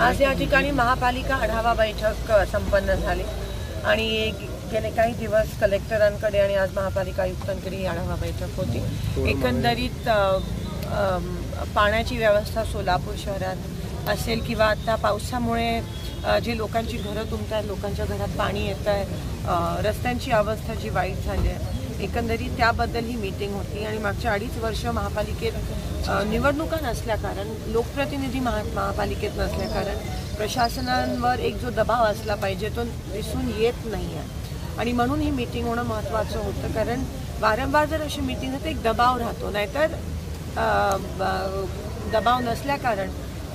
आज या ठिकाणी महापालिका आढावा बैठक संपन्न झाली आणि गेले काही दिवस कलेक्टरांकडे आणि आज महापालिका आयुक्तांकडे आढावा बैठक होती। एकंदरीत पाण्याची व्यवस्था सोलापूर शहरात असेल किंवा आता पावसामुळे जे लोकांची घरं तुंबतात, लोकांच्या घरात पाणी येत आहे, रस्त्यांची अवस्था जी वाईट झाली आहे, एकंदरीत त्याबद्दल ही मीटिंग होती। आणि मागच्या 2.5 वर्ष महापालिकेत निवडणुका नसल्या कारण, लोकप्रतिनिधी महापालिकेत नसल्या कारण प्रशासनावर एक जो दबाव असला पाहिजे तो दिसून येत नाही आहे आणि म्हणून ही मीटिंग होणं महत्त्वाचं होतं। कारण वारंवार जर अशी मीटिंग होते एक दबाव राहतो, नाहीतर दबाव नसल्या कारण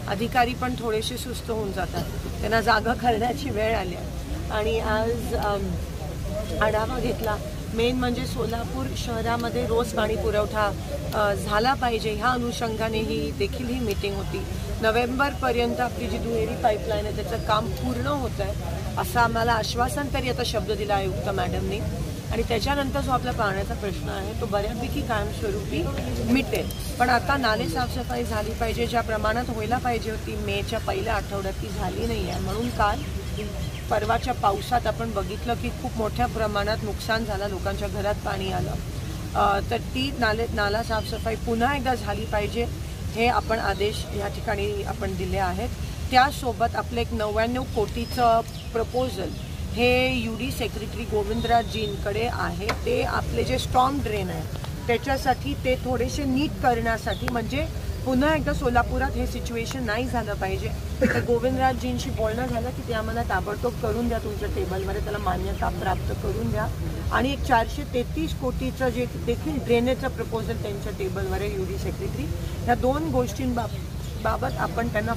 अधिकारी पण थोडेसे सुस्त होऊन जातात, त्यांना जागा करण्याची वेळ आली आहे। आणि आज आढावा घेतला, मेन म्हणजे सोलापूर शहरामध्ये रोज पाणी पुरवठा झाला पाहिजे ह्या अनुषंगाने देखील ही मीटिंग होती। नोव्हेंबरपर्यंत आपली जी दुहेरी पाईपलाईन आहे त्याचं काम पूर्ण होत आहे असं आम्हाला आश्वासन तरी आता शब्द दिला आयुक्त मॅडमनी आणि त्याच्यानंतर जो आपला पाण्याचा प्रश्न आहे तो बऱ्यापैकी कायमस्वरूपी मिटेल। पण आता नाले साफसफाई झाली पाहिजे, ज्या प्रमाणात व्हायला पाहिजे होती मेच्या पहिल्या आठवड्यात ती झाली नाही आहे। म्हणून काल परवाच्या पावसात आपण बघितलं की खूप मोठ्या प्रमाणात नुकसान झालं, लोकांच्या घरात पाणी आलं, तर ती नाला साफसफाई पुन्हा एकदा झाली पाहिजे हे आपण आदेश या ठिकाणी आपण दिले आहेत। त्यासोबत आपलं एक 99 कोटीचं प्रपोजल हे UD सेक्रेटरी गोविंदराजजींकडे आहे, ते आपले जे स्टॉर्म ड्रेन आहे त्याच्यासाठी ते थोडेसे नीट करण्यासाठी, म्हणजे पुन्हा एकदा सोलापुरात हे सिच्युएशन नाही झालं पाहिजे। तर गोविंदराजजींशी बोलणं झालं की ते आम्हाला ताबडतोब करून द्या, तुमच्या टेबलवर त्याला मान्यता प्राप्त करून द्या आणि एक 433 कोटीचं जे देखील ड्रेनेजचं प्रपोजल त्यांच्या टेबलवर आहे UD सेक्रेटरी। ह्या 2 गोष्टींबाबत आपण त्यांना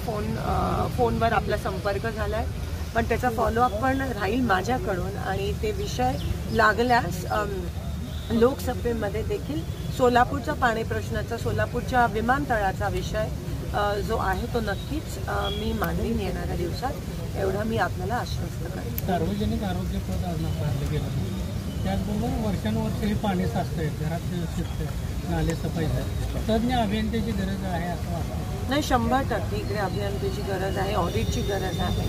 फोनवर आपला संपर्क झाला आहे, पण त्याचा फॉलोअप पण राहील माझ्याकडून आणि ते विषय लागल्यास लोकसभेमध्ये देखील सोलापूरचा पाणी प्रश्नाचा, सोलापूरच्या विमानतळाचा विषय जो आहे तो नक्कीच मी मांडीन येणाऱ्या दिवसात, एवढं मी आपल्याला आश्वस्त करेन। सार्वजनिक आरोग्य पाळलं गेलं, त्याचबरोबर वर्षानुवर्ष हे पाणी साचतंय, घरात शिरतंय, नाले सफाईचं तज्ज्ञ अभियंत्याची गरज आहे असं वाटतं? नाही, 100% इकडे अभियंत्याची गरज आहे, ऑडिटची गरज आहे।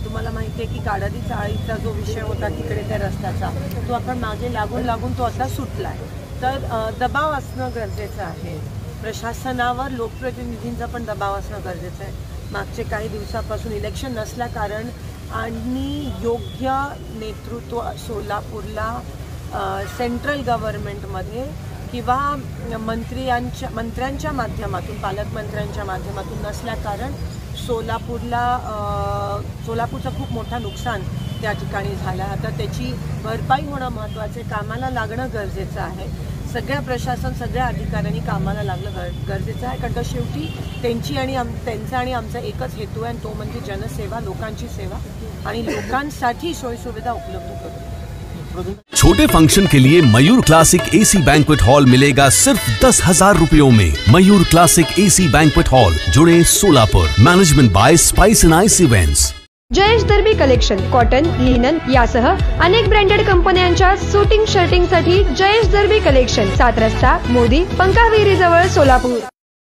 तुम्हाला माहिती आहे की काडादी चाळीचा जो विषय होता तिकडे त्या रस्त्याचा, तो आपण मागे लागून तो आता सुटला आहे। तर दबाव असणं गरजेचं आहे, प्रशासनावर लोकप्रतिनिधींचा पण दबाव असणं गरजेचं आहे। मागचे काही दिवसापासून इलेक्शन नसल्या कारण आणि योग्य नेतृत्व सोलापूरला सेंट्रल गव्हर्नमेंटमध्ये किंवा मंत्र्यांच्या माध्यमातून, पालकमंत्र्यांच्या माध्यमातून नसल्या कारण सोलापूरचं खूप मोठं नुकसान त्या ठिकाणी झालं। आता त्याची भरपाई होणं महत्त्वाचे, कामाला लागणं गरजेचं आहे। सगळ्या प्रशासन, सगळ्या अधिकाऱ्यांनी कामाला लागणं गरजेचं आहे, कारण शेवटी त्यांचा आणि आमचा एकच हेतू आहे, तो म्हणजे जनसेवा, लोकांची सेवा आणि लोकांसाठी सोयीसुविधा उपलब्ध करणं। छोटे फंक्शन के लिए Mayur classic AC banquet hall मिलेगा सिर्फ 10,000 रुपयों में। Mayur classic AC banquet hall, जुड़े Solapur. Management by spice and ice events. Jayesh Derby collection, cotton, linen यासह अनेक ब्रँडेड कंपन्यांच्या शूटिंग शर्टिंगसाठी जयेश दर्बी कलेक्शन, 7 रस्ता मोदी पंकाविहिरी जवळ सोलापूर।